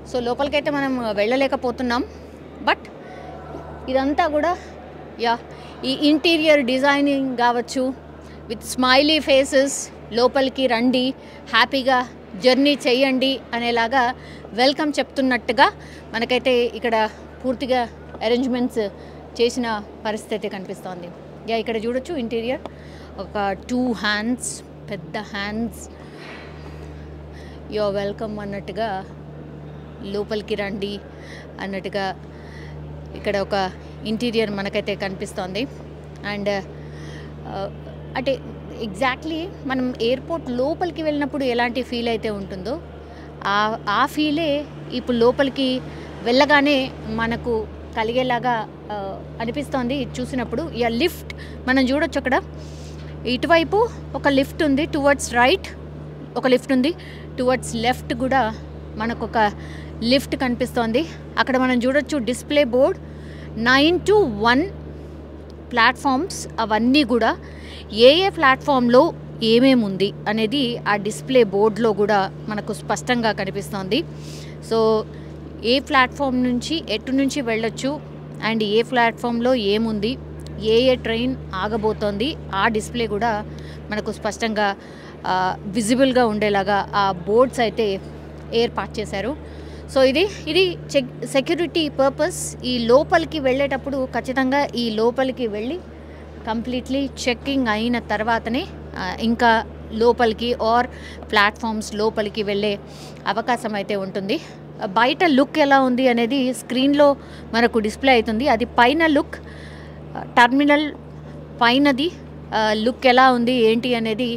సో లోపలికైతే మనం వెళ్ళలేకపోతున్నాం, బట్ ఇదంతా కూడా ఈ ఇంటీరియర్ డిజైనింగ్ కావచ్చు విత్ స్మైలీ ఫేసెస్, లోపలికి రండి హ్యాపీగా జర్నీ చేయండి అనేలాగా వెల్కమ్ చెప్తున్నట్టుగా మనకైతే ఇక్కడ పూర్తిగా అరేంజ్మెంట్స్ చేసిన పరిస్థితి కనిపిస్తోంది. ఇక్కడ చూడొచ్చు ఇంటీరియర్ ఒక 2 హ్యాండ్స్, పెద్ద హ్యాండ్స్, యో వెల్కమ్ అన్నట్టుగా లోపలికి రండి అన్నట్టుగా ఇక్కడ ఒక ఇంటీరియర్ మనకైతే కనిపిస్తోంది. అండ్ అంటే ఎగ్జాక్ట్లీ మనం ఎయిర్పోర్ట్ లోపలికి వెళ్ళినప్పుడు ఎలాంటి ఫీల్ అయితే ఉంటుందో ఆ ఫీలే ఇప్పుడు లోపలికి వెళ్ళగానే మనకు కలిగేలాగా అనిపిస్తోంది చూసినప్పుడు. లిఫ్ట్ మనం చూడొచ్చు, అక్కడ ఇటువైపు ఒక లిఫ్ట్ ఉంది టువర్డ్స్ రైట్, ఒక లిఫ్ట్ ఉంది టువర్డ్స్ లెఫ్ట్ కూడా మనకు ఒక లిఫ్ట్ కనిపిస్తోంది. అక్కడ మనం చూడొచ్చు డిస్ప్లే బోర్డ్ 9 to 1 ప్లాట్ఫామ్స్, అవన్నీ కూడా ఏ ప్లాట్ఫామ్లో ఏమేమి ఉంది అనేది ఆ డిస్ప్లే బోర్డులో కూడా మనకు స్పష్టంగా కనిపిస్తోంది. సో ఏ ప్లాట్ఫామ్ నుంచి ఎటు నుంచి వెళ్ళొచ్చు అండ్ ఏ ప్లాట్ఫామ్లో ఏముంది, ఏ ట్రైన్ ఆగబోతోంది, ఆ డిస్ప్లే కూడా మనకు స్పష్టంగా విజిబుల్గా ఉండేలాగా ఆ బోర్డ్స్ అయితే ఏర్పాటు చేశారు. సో ఇది సెక్యూరిటీ పర్పస్. ఈ లోపలికి వెళ్ళేటప్పుడు ఖచ్చితంగా ఈ లోపలికి వెళ్ళి కంప్లీట్లీ చెక్కింగ్ అయిన తర్వాతనే ఇంకా లోపలికి ఆర్ ప్లాట్ఫామ్స్ లోపలికి వెళ్ళే అవకాశం అయితే ఉంటుంది. బయట లుక్ ఎలా ఉంది అనేది స్క్రీన్లో మనకు డిస్ప్లే అవుతుంది. అది పైన లుక్, టర్మినల్ పైనది లుక్ ఎలా ఉంది ఏంటి అనేది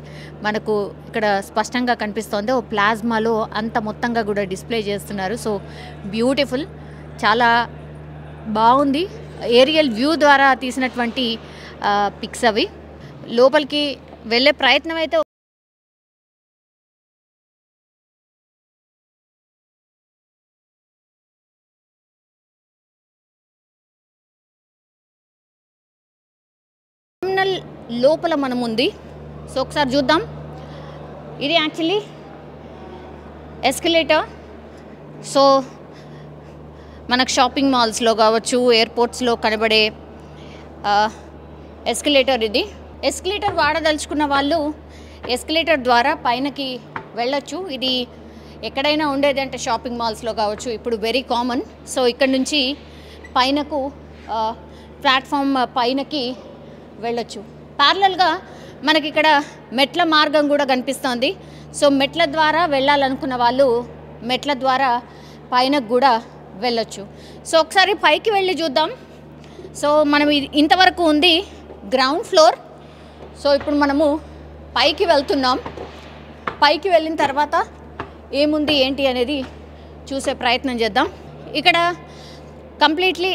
మనకు ఇక్కడ స్పష్టంగా కనిపిస్తోంది. ఓ ప్లాజ్మాలో అంత మొత్తంగా కూడా డిస్ప్లే చేస్తున్నారు. సో బ్యూటిఫుల్, చాలా బాగుంది. ఏరియల్ వ్యూ ద్వారా తీసినటువంటి పిక్స్ అవి. లోపలికి వెళ్ళే ప్రయత్నం అయితే టర్మినల్ లోపల మనం ఉంది. సో ఒకసారి చూద్దాం. ఇది యాక్చువల్లీ ఎస్కలేటర్. సో మనకు షాపింగ్ మాల్స్లో కావచ్చు, ఎయిర్పోర్ట్స్లో కనబడే ఎస్కలేటర్ ఇది. ఎస్కలేటర్ వాడదలుచుకున్న వాళ్ళు ఎస్కలేటర్ ద్వారా పైనకి వెళ్ళొచ్చు. ఇది ఎక్కడైనా ఉండేది అంటే షాపింగ్ మాల్స్లో కావచ్చు, ఇప్పుడు వెరీ కామన్. సో ఇక్కడ నుంచి పైనకు ప్లాట్ఫామ్ పైనకి వెళ్ళొచ్చు. ప్యారలల్గా మనకి ఇక్కడ మెట్ల మార్గం కూడా కనిపిస్తోంది. సో మెట్ల ద్వారా వెళ్ళాలనుకున్న వాళ్ళు మెట్ల ద్వారా పైనకు కూడా వెళ్ళొచ్చు. సో ఒకసారి పైకి వెళ్ళి చూద్దాం. సో మనం ఇంతవరకు ఉంది గ్రౌండ్ ఫ్లోర్. సో ఇప్పుడు మనము పైకి వెళ్తున్నాం. పైకి వెళ్ళిన తర్వాత ఏముంది ఏంటి అనేది చూసే ప్రయత్నం చేద్దాం. ఇక్కడ కంప్లీట్లీ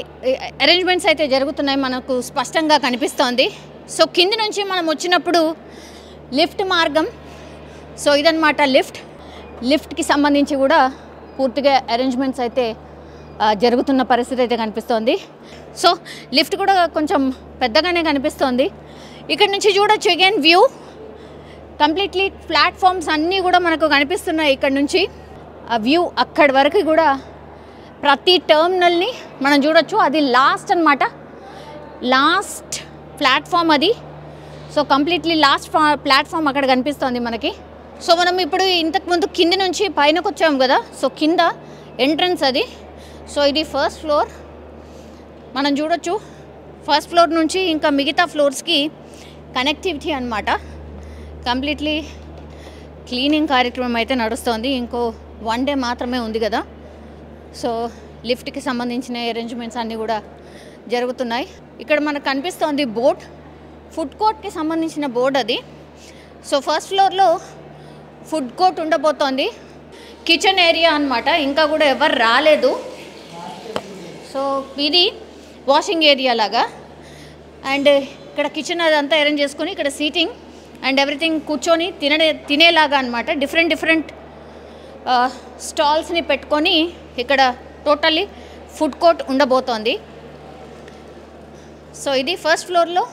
అరేంజ్మెంట్స్ అయితే జరుగుతున్నాయి, మనకు స్పష్టంగా కనిపిస్తోంది. సో కింది నుంచి మనం వచ్చినప్పుడు లిఫ్ట్ మార్గం. సో ఇదన్నమాట లిఫ్ట్కి సంబంధించి కూడా పూర్తిగా అరేంజ్మెంట్స్ అయితే జరుగుతున్న పరిస్థితి అయితే కనిపిస్తోంది. సో లిఫ్ట్ కూడా కొంచెం పెద్దగానే కనిపిస్తోంది. ఇక్కడ నుంచి చూడొచ్చు అగైన్ వ్యూ, కంప్లీట్లీ ప్లాట్ఫామ్స్ అన్నీ కూడా మనకు కనిపిస్తున్నాయి. ఇక్కడ నుంచి ఆ వ్యూ అక్కడి వరకు కూడా ప్రతి టర్మినల్ని మనం చూడొచ్చు. అది లాస్ట్ అన్నమాట, లాస్ట్ ప్లాట్ఫామ్ అది. సో కంప్లీట్లీ లాస్ట్ ప్లాట్ఫామ్ అక్కడ కనిపిస్తోంది మనకి. సో మనం ఇప్పుడు ఇంతకుముందు కింది నుంచి పైనకు వచ్చాము కదా, సో కింద ఎంట్రన్స్ అది. సో ఇది ఫస్ట్ ఫ్లోర్. మనం చూడొచ్చు ఫస్ట్ ఫ్లోర్ నుంచి ఇంకా మిగతా ఫ్లోర్స్కి కనెక్టివిటీ అన్నమాట. కంప్లీట్లీ క్లీనింగ్ కార్యక్రమం అయితే నడుస్తోంది. ఇంకో 1 day మాత్రమే ఉంది కదా. సో లిఫ్ట్కి సంబంధించిన అరేంజ్మెంట్స్ అన్నీ కూడా జరుగుతున్నాయి. ఇక్కడ మనకు కనిపిస్తోంది బోర్డ్, ఫుడ్ కోర్ట్కి సంబంధించిన బోర్డ్ అది. సో ఫస్ట్ ఫ్లోర్లో ఫుడ్ కోర్ట్ ఉండబోతోంది. కిచెన్ ఏరియా అన్నమాట, ఇంకా కూడా ఎవరు రాలేదు. సో ఇది వాషింగ్ ఏరియా లాగా. అండ్ ఇక్కడ కిచెన్ అదంతా అరేంజ్ చేసుకొని ఇక్కడ సీటింగ్ అండ్ ఎవ్రీథింగ్ కూర్చొని తినేలాగా అనమాట. డిఫరెంట్ స్టాల్స్ని పెట్టుకొని ఇక్కడ టోటల్లీ ఫుడ్ కోర్ట్ ఉండబోతోంది. సో ఇది ఫస్ట్ ఫ్లోర్లో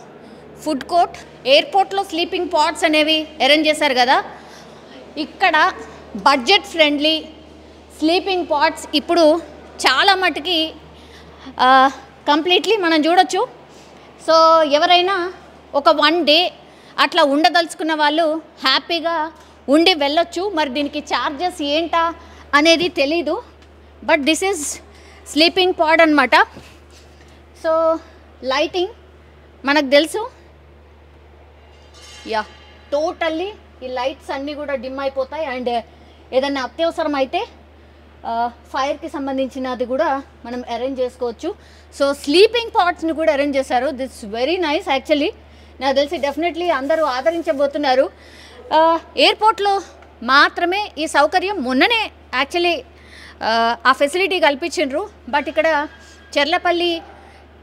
ఫుడ్ కోర్ట్. ఎయిర్పోర్ట్లో స్లీపింగ్ పాడ్స్ అనేవి అరేంజ్ చేశారు కదా, ఇక్కడ బడ్జెట్ ఫ్రెండ్లీ స్లీపింగ్ పాడ్స్ ఇప్పుడు చాలా మటుకి కంప్లీట్లీ మనం చూడొచ్చు. సో ఎవరైనా ఒక 1 day అట్లా ఉండదలుచుకున్న వాళ్ళు హ్యాపీగా ఉండి వెళ్ళొచ్చు. మరి దీనికి ఛార్జెస్ ఏంటా అనేది తెలీదు, బట్ దిస్ ఈజ్ స్లీపింగ్ పాడ్ అనమాట. సో లైటింగ్ మనకు తెలుసు, యా టోటల్లీ ఈ లైట్స్ అన్నీ కూడా డిమ్ అయిపోతాయి. అండ్ ఏదైనా అత్యవసరం అయితే ఫైర్కి సంబంధించినది కూడా మనం అరేంజ్ చేసుకోవచ్చు. సో స్లీపింగ్ పాడ్స్ని కూడా అరేంజ్ చేశారు. This very nice actually. నాకు తెలిసి డెఫినెట్లీ అందరూ ఆదరించబోతున్నారు. ఎయిర్పోర్ట్లో మాత్రమే ఈ సౌకర్యం మొన్ననే యాక్చువల్లీ ఆ ఫెసిలిటీ కల్పించిండ్రు. బట్ ఇక్కడ Cherlapalli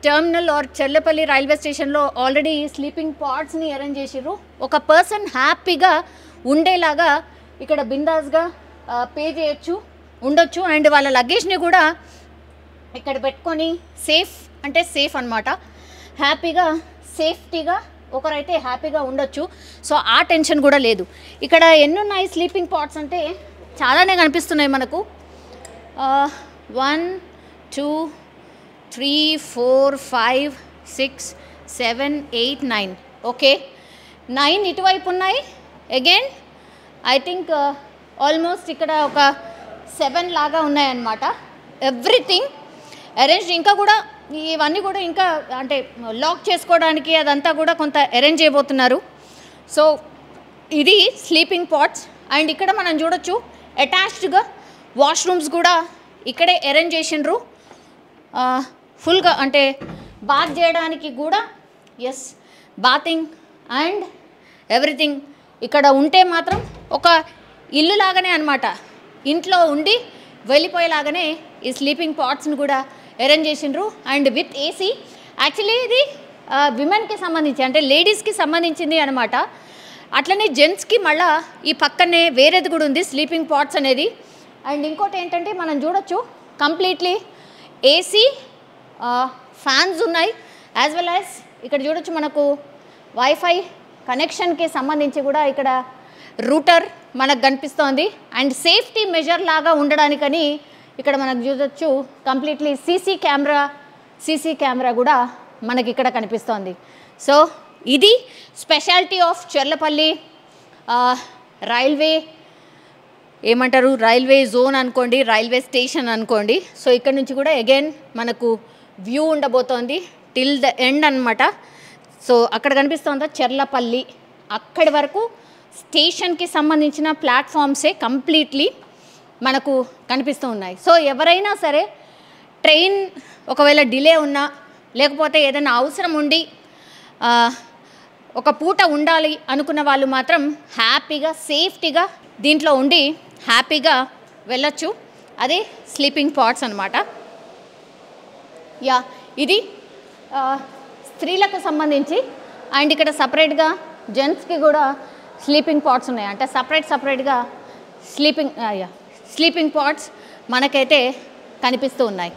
terminal or Cherlapalli railway స్టేషన్లో ఆల్రెడీ స్లీపింగ్ పాడ్స్ని అరేంజ్ చేసిర్రు. ఒక పర్సన్ హ్యాపీగా ఉండేలాగా ఇక్కడ బిందాస్గా పే చేయొచ్చు, ఉండొచ్చు. అండ్ వాళ్ళ లగేజ్ని కూడా ఇక్కడ పెట్టుకొని సేఫ్ అన్నమాట. హ్యాపీగా సేఫ్టీగా ఒకరైతే హ్యాపీగా ఉండొచ్చు. సో ఆ టెన్షన్ కూడా లేదు. ఇక్కడ ఎన్ని ఉన్నాయి స్లీపింగ్ పాడ్స్ అంటే చాలానే కనిపిస్తున్నాయి మనకు. 1 2 3 4 5 6 7 8 9 ఓకే 9 ఇటువైపు ఉన్నాయి. అగైన్ ఐ థింక్ ఆల్మోస్ట్ ఇక్కడ ఒక 7 లాగా ఉన్నాయన్నమాట. Everything arrange. ఇంకా కూడా ఇవన్నీ కూడా ఇంకా అంటే లాక్ చేసుకోవడానికి అదంతా కూడా కొంత అరేంజ్ చేయబోతున్నారు. సో ఇది స్లీపింగ్ పాడ్స్. అండ్ ఇక్కడ మనం చూడొచ్చు అటాచ్డ్గా వాష్రూమ్స్ కూడా ఇక్కడే అరేంజ్ చేసిండ్రు. ఫుల్గా అంటే బాత్ చేయడానికి కూడా బాతింగ్ అండ్ ఎవ్రీథింగ్ ఇక్కడ ఉంటే మాత్రం ఒక ఇల్లు లాగానే అనమాట. ఇంట్లో ఉండి వెళ్ళిపోయేలాగానే ఈ స్లీపింగ్ పాడ్స్ని కూడా అరేంజ్ చేసిండ్రు. And with AC. యాక్చువల్లీ ఇది విమెన్కి సంబంధించి అంటే లేడీస్కి సంబంధించింది అనమాట. అట్లనే జెంట్స్కి మళ్ళీ ఈ పక్కనే వేరేది కూడా ఉంది స్లీపింగ్ పాడ్స్ అనేది. అండ్ ఇంకోటి ఏంటంటే మనం చూడొచ్చు కంప్లీట్లీ ఏసీ, ఫ్యాన్స్ ఉన్నాయి. యాజ్ వెల్ యాజ్ ఇక్కడ చూడొచ్చు మనకు వైఫై కనెక్షన్కి సంబంధించి కూడా ఇక్కడ రూటర్ మనకు కనిపిస్తోంది. అండ్ సేఫ్టీ మెజర్ లాగా ఉండడానికని ఇక్కడ మనకు చూడొచ్చు కంప్లీట్లీ సీసీ కెమెరా కూడా మనకి ఇక్కడ కనిపిస్తోంది. సో ఇది స్పెషాలిటీ ఆఫ్ చెర్లపల్లి రైల్వే ఏమంటారు, రైల్వే జోన్ అనుకోండి, రైల్వే స్టేషన్ అనుకోండి. సో ఇక్కడ నుంచి కూడా అగైన్ మనకు వ్యూ ఉండబోతోంది టిల్ ద ఎండ్ అనమాట. సో అక్కడ కనిపిస్తుందా చెర్లపల్లి, అక్కడి వరకు స్టేషన్కి సంబంధించిన ప్లాట్ఫామ్సే కంప్లీట్లీ మనకు కనిపిస్తూ ఉన్నాయి. సో ఎవరైనా సరే ట్రైన్ ఒకవేళ డిలే ఉన్నా లేకపోతే ఏదైనా అవసరం ఉండి ఒక పూట ఉండాలి అనుకున్న వాళ్ళు మాత్రం హ్యాపీగా సేఫ్టీగా దీంట్లో ఉండి హ్యాపీగా వెళ్ళొచ్చు. అదే స్లీపింగ్ పాడ్స్ అనమాట. ఇది స్త్రీలకు సంబంధించి. అండ్ ఇక్కడ సపరేట్గా జెంట్స్కి కూడా స్లీపింగ్ పాడ్స్ ఉన్నాయి. అంటే సపరేట్గా స్లీపింగ్ పాడ్స్ మనకైతే కనిపిస్తూ ఉన్నాయి.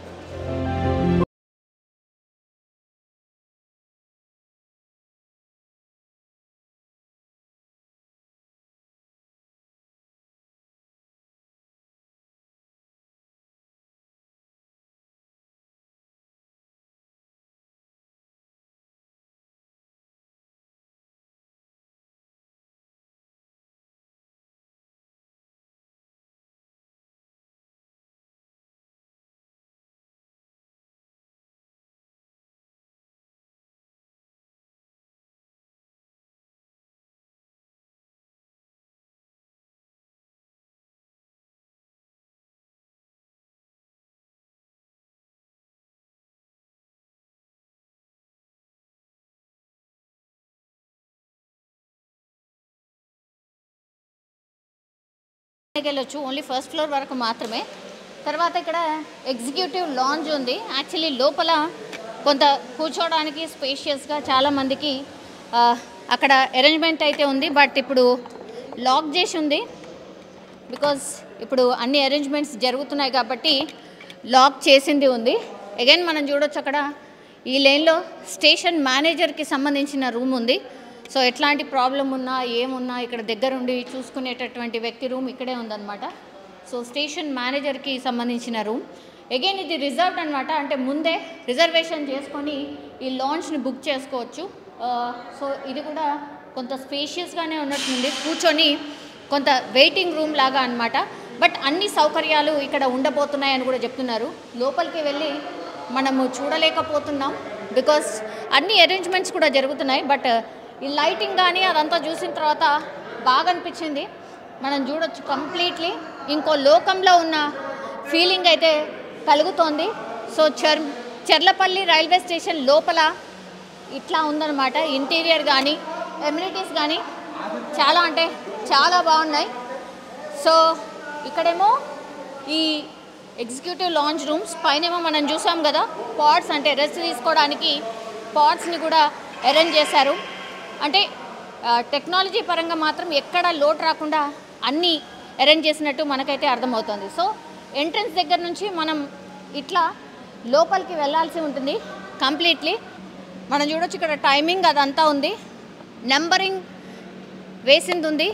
వెళ్ళొచ్చు ఓన్లీ ఫస్ట్ ఫ్లోర్ వరకు మాత్రమే. తర్వాత ఇక్కడ ఎగ్జిక్యూటివ్ లాంజ్ ఉంది. యాక్చువల్లీ లోపల కొంత కూర్చోవడానికి స్పేషియస్గా చాలామందికి అక్కడ అరేంజ్మెంట్ అయితే ఉంది. బట్ ఇప్పుడు లాక్ చేసి ఉంది బికాజ్ ఇప్పుడు అన్ని అరేంజ్మెంట్స్ జరుగుతున్నాయి కాబట్టి లాక్ చేసింది ఉంది. అగైన్ మనం చూడొచ్చు అక్కడ ఈ లైన్లో స్టేషన్ మేనేజర్కి సంబంధించిన రూమ్ ఉంది. సో ఎట్లాంటి ప్రాబ్లం ఉన్నా ఏమున్నా ఇక్కడ దగ్గరుండి చూసుకునేటటువంటి వ్యక్తి రూమ్ ఇక్కడే ఉందన్నమాట. సో స్టేషన్ మేనేజర్కి సంబంధించిన రూమ్. అగైన్ ఇది రిజర్వ్డ్ అనమాట. అంటే ముందే రిజర్వేషన్ చేసుకొని ఈ లాంచ్ని బుక్ చేసుకోవచ్చు. సో ఇది కూడా కొంత స్పేషియస్గానే ఉన్నట్టుంది, కూర్చొని కొంత వెయిటింగ్ రూమ్ లాగా అనమాట. బట్ అన్ని సౌకర్యాలు ఇక్కడ ఉండబోతున్నాయని కూడా చెప్తున్నారు. లోపలికి వెళ్ళి మనము చూడలేకపోతున్నాం బికాస్ అన్ని అరేంజ్మెంట్స్ కూడా జరుగుతున్నాయి. బట్ ఈ లైటింగ్ కానీ అదంతా చూసిన తర్వాత బాగా అనిపించింది. మనం చూడొచ్చు కంప్లీట్లీ ఇంకో లోకంలో ఉన్న ఫీలింగ్ అయితే కలుగుతోంది. సో చెర్లపల్లి రైల్వే స్టేషన్ లోపల ఇట్లా ఉందన్నమాట. ఇంటీరియర్ కానీ ఎమ్యూనిటీస్ కానీ చాలా అంటే చాలా బాగున్నాయి. సో ఇక్కడేమో ఈ ఎగ్జిక్యూటివ్ లాంజ్ రూమ్స్, పైనేమో మనం చూసాం కదా పాడ్స్, అంటే రెస్ట్ తీసుకోవడానికి పాడ్స్ని కూడా అరేంజ్ చేశారు. అంటే టెక్నాలజీ పరంగా మాత్రం ఎక్కడ లోటు రాకుండా అన్నీ అరేంజ్ చేసినట్టు మనకైతే అర్థమవుతుంది. సో ఎంట్రన్స్ దగ్గర నుంచి మనం ఇట్లా లోపలికి వెళ్ళాల్సి ఉంటుంది కంప్లీట్లీ. మనం చూడొచ్చు ఇక్కడ టైమింగ్ అదంతా ఉంది, నెంబరింగ్ వేసింది ఉంది,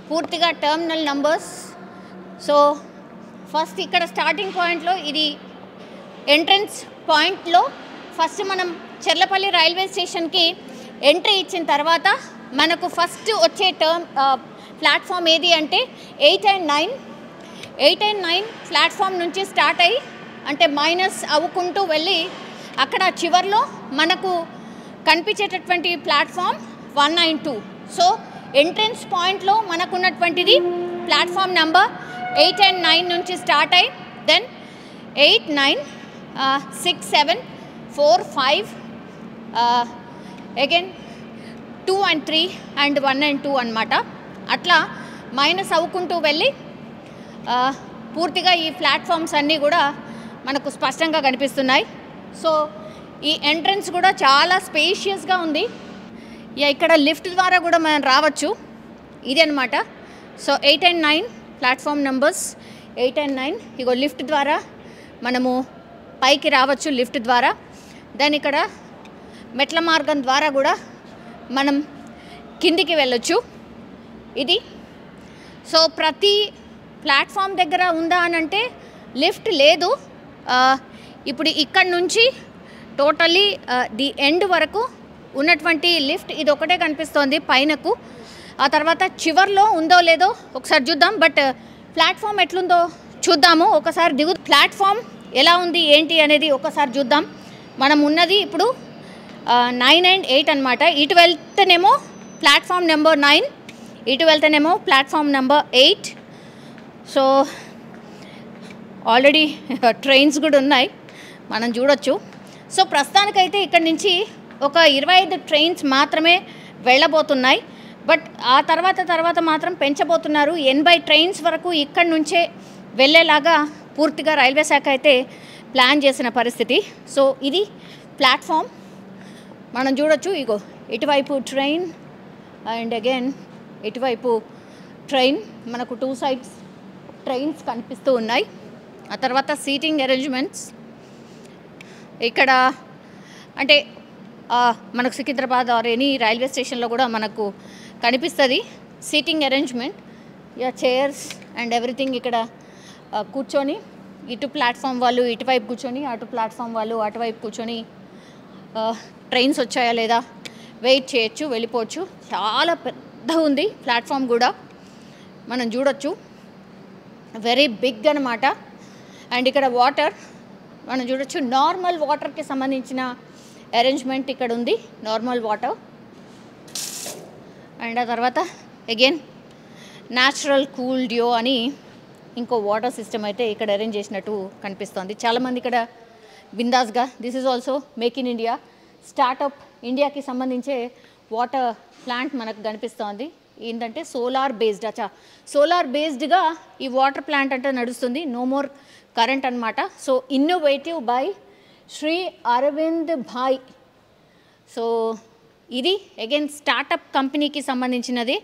పూర్తిగా టర్మినల్ నంబర్స్. సో ఫస్ట్ ఇక్కడ స్టార్టింగ్ పాయింట్లో, ఇది ఎంట్రన్స్ పాయింట్లో ఫస్ట్ మనం చెర్లపల్లి రైల్వే స్టేషన్కి ఎంట్రీ ఇచ్చిన తర్వాత మనకు ఫస్ట్ వచ్చే ప్లాట్ఫామ్ ఏది అంటే 8 and 9. 8 and 9 ప్లాట్ఫామ్ నుంచి స్టార్ట్ అయ్యి అంటే మైనస్ అవ్వుకుంటూ వెళ్ళి అక్కడ చివర్లో మనకు కనిపించేటటువంటి ప్లాట్ఫామ్ 192. సో ఎంట్రన్స్ పాయింట్లో మనకున్నటువంటిది ప్లాట్ఫామ్ నెంబర్ 8 and 9 నుంచి స్టార్ట్ అయ్యి then 8, 9, 6, 7, 4, 5, again 2 and 3 and 1 and 2 అన్నమాట. అట్లా మైనస్ అవ్వుకుంటూ వెళ్ళి పూర్తిగా ఈ ప్లాట్ఫామ్స్ అన్నీ కూడా మనకు స్పష్టంగా కనిపిస్తున్నాయి. సో ఈ ఎంట్రన్స్ కూడా చాలా స్పేషియస్గా ఉంది. ఇక్కడ లిఫ్ట్ ద్వారా కూడా మనం రావచ్చు, ఇది అనమాట. So 8 and 9 platform numbers 8 and 9 ego lift ద్వారా మనము పైకి రావచ్చు, లిఫ్ట్ ద్వారా. దాని ఇక్కడ మెట్ల మార్గం ద్వారా కూడా మనం కిందికి వెళ్ళొచ్చు ఇది. సో ప్రతి ప్లాట్ఫామ్ దగ్గర ఉందా అని అంటే లిఫ్ట్ లేదు. ఇప్పుడు ఇక్కడ నుంచి టోటల్లీ ది ఎండ్ వరకు ఉన్నటువంటి లిఫ్ట్ ఇది ఒకటే కనిపిస్తోంది పైనకు. ఆ తర్వాత చివర్లో ఉందో లేదో ఒకసారి చూద్దాం. బట్ ప్లాట్ఫామ్ ఎట్లుందో చూద్దాము ఒకసారి. ప్లాట్ఫామ్ ఎలా ఉంది ఏంటి అనేది ఒకసారి చూద్దాం. మనం ఉన్నది ఇప్పుడు 9 and 8 అనమాట. ఇటు వెళ్తేనేమో ప్లాట్ఫామ్ నెంబర్ 9, ఇటు వెళ్తేనేమో platform number 8. So already trains కూడా ఉన్నాయి, మనం చూడొచ్చు. సో ప్రస్తుతానికైతే ఇక్కడ నుంచి ఒక 25 ట్రైన్స్ మాత్రమే వెళ్ళబోతున్నాయి. బట్ ఆ తర్వాత మాత్రం పెంచబోతున్నారు. 80 ట్రైన్స్ వరకు ఇక్కడి నుంచే వెళ్ళేలాగా పూర్తిగా రైల్వే శాఖ అయితే ప్లాన్ చేసిన పరిస్థితి. సో ఇది ప్లాట్ఫామ్ మనం చూడొచ్చు. ఇగో ఇటువైపు ట్రైన్ అండ్ అగైన్ ఇటువైపు ట్రైన్, మనకు 2 sides ట్రైన్స్ కనిపిస్తూ ఉన్నాయి. ఆ తర్వాత సీటింగ్ అరేంజ్మెంట్స్ ఇక్కడ అంటే మనకు సికింద్రాబాద్ ఆర్ ఎనీ రైల్వే స్టేషన్లో కూడా మనకు కనిపిస్తుంది seating arrangement. Chairs and everything ఇక్కడ కూర్చొని ఇటు ప్లాట్ఫామ్ వాళ్ళు ఇటువైపు కూర్చొని, అటు ప్లాట్ఫామ్ వాళ్ళు అటువైపు కూర్చొని ట్రైన్స్ వచ్చాయా లేదా వెయిట్ చేయొచ్చు, వెళ్ళిపోవచ్చు. చాలా పెద్ద ఉంది ప్లాట్ఫామ్ కూడా, మనం చూడొచ్చు. వెరీ బిగ్ అనమాట. అండ్ ఇక్కడ వాటర్ మనం చూడొచ్చు. నార్మల్ వాటర్కి సంబంధించిన అరేంజ్మెంట్ ఇక్కడ ఉంది, నార్మల్ వాటర్. అండ్ ఆ తర్వాత అగైన్ న్యాచురల్ కూల్ డ్యూ అని ఇంకో వాటర్ సిస్టమ్ అయితే ఇక్కడ అరేంజ్ చేసినట్టు కనిపిస్తుంది. చాలామంది ఇక్కడ బిందాస్గా, this is also make in India startup ఇండియాకి సంబంధించే వాటర్ ప్లాంట్ మనకు కనిపిస్తోంది. ఏంటంటే సోలార్ బేస్డ్, సోలార్ బేస్డ్గా ఈ వాటర్ ప్లాంట్ అంటే నడుస్తుంది, నో మోర్ కరెంట్ అనమాట. So innovative by Shri Arvind bhai. So ఇది అగైన్ స్టార్టప్ కంపెనీకి సంబంధించినది.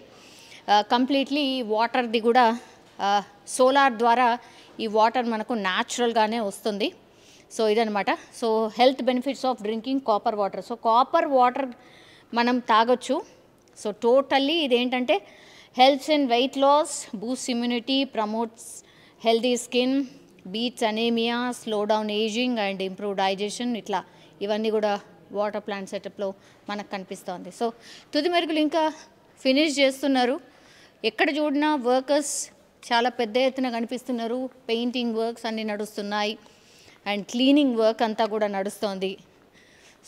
కంప్లీట్లీ ఈ వాటర్ది కూడా సోలార్ ద్వారా ఈ వాటర్ మనకు న్యాచురల్గానే వస్తుంది. సో ఇదనమాట. So health benefits of drinking copper water. So copper water మనం తాగొచ్చు. సో టోటల్లీ ఇదేంటంటే helps in weight loss, boost immunity, promotes healthy skin, beats anaemia, slow down ageing and improve digestion. ఇట్లా ఇవన్నీ కూడా వాటర్ ప్లాంట్ సెటప్లో మనకు కనిపిస్తోంది. సో తుది మెరుగులు ఇంకా ఫినిష్ చేస్తున్నారు. ఎక్కడ చూడినా వర్కర్స్ చాలా పెద్ద ఎత్తున కనిపిస్తున్నారు. పెయింటింగ్ వర్క్స్ అన్నీ నడుస్తున్నాయి అండ్ క్లీనింగ్ వర్క్ అంతా కూడా నడుస్తోంది.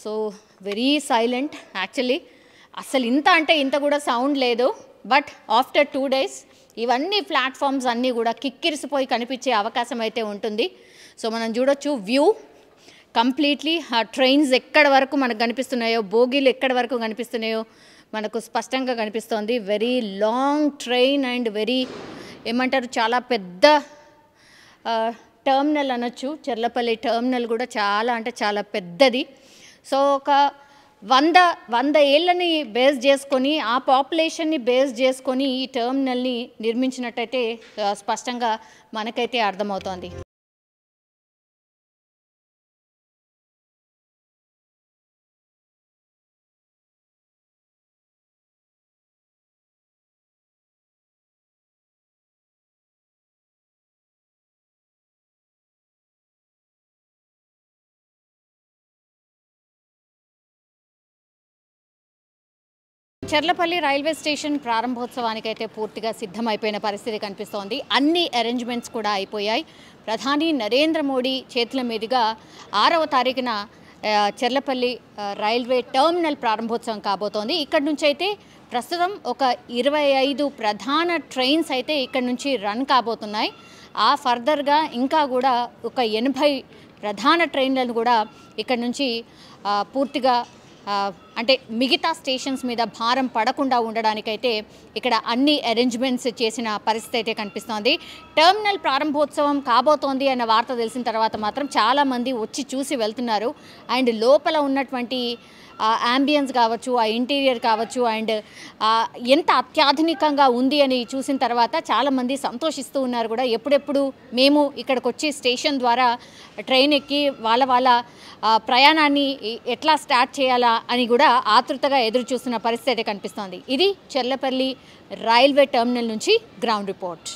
So very silent actually. అసలు ఇంత అంటే ఇంత కూడా సౌండ్ లేదు. బట్ ఆఫ్టర్ 2 days ఇవన్నీ ప్లాట్ఫామ్స్ అన్నీ కూడా కిక్కిరిసిపోయి కనిపించే అవకాశం అయితే ఉంటుంది. సో మనం చూడొచ్చు వ్యూ కంప్లీట్లీ ఆ ట్రైన్స్ ఎక్కడి వరకు మనకు కనిపిస్తున్నాయో, బోగీలు ఎక్కడి వరకు కనిపిస్తున్నాయో మనకు స్పష్టంగా కనిపిస్తోంది. Very long train and very ఏమంటారు, చాలా పెద్ద టర్మినల్ అనొచ్చు. చెర్లపల్లి టర్మినల్ కూడా చాలా అంటే చాలా పెద్దది. సో ఒక 100 ఏళ్ళని బేస్ చేసుకొని, ఆ పాపులేషన్ని బేస్ చేసుకొని ఈ టర్మినల్ని నిర్మించినట్టయితే స్పష్టంగా మనకైతే అర్థమవుతోంది. చెర్లపల్లి రైల్వే స్టేషన్ ప్రారంభోత్సవానికైతే పూర్తిగా సిద్ధమైపోయిన పరిస్థితి కనిపిస్తోంది. అన్ని అరేంజ్మెంట్స్ కూడా అయిపోయాయి. ప్రధాని నరేంద్ర మోడీ చేతుల మీదుగా 6వ తారీఖున చెర్లపల్లి రైల్వే టర్మినల్ ప్రారంభోత్సవం కాబోతోంది. ఇక్కడ నుంచి అయితే ప్రస్తుతం ఒక 25 ప్రధాన ట్రైన్స్ అయితే ఇక్కడ నుంచి రన్ కాబోతున్నాయి. ఆ ఫర్దర్గా ఇంకా కూడా ఒక 80 ప్రధాన ట్రైన్లను కూడా ఇక్కడ నుంచి పూర్తిగా అంటే మిగతా స్టేషన్స్ మీద భారం పడకుండా ఉండడానికైతే ఇక్కడ అన్ని అరేంజ్మెంట్స్ చేసిన పరిస్థితి అయితే కనిపిస్తోంది. టర్మినల్ ప్రారంభోత్సవం కాబోతోంది అన్న వార్త తెలిసిన తర్వాత మాత్రం చాలామంది వచ్చి చూసి వెళ్తున్నారు. అండ్ లోపల ఉన్నటువంటి యాంబియన్స్ కావచ్చు, ఆ ఇంటీరియర్ కావచ్చు, అండ్ ఎంత అత్యాధునికంగా ఉంది అని చూసిన తర్వాత చాలామంది సంతోషిస్తూ ఉన్నారు కూడా. ఎప్పుడెప్పుడు మేము ఇక్కడికి వచ్చి స్టేషన్ ద్వారా ట్రైన్ ఎక్కి వాళ్ళ ప్రయాణాన్ని ఎట్లా స్టార్ట్ చేయాలా అని కూడా ఆతృతగా ఎదురు చూస్తున్న పరిస్థితి అయితే కనిపిస్తోంది. ఇది చెర్లపల్లి రైల్వే టర్మినల్ నుంచి గ్రౌండ్ రిపోర్ట్.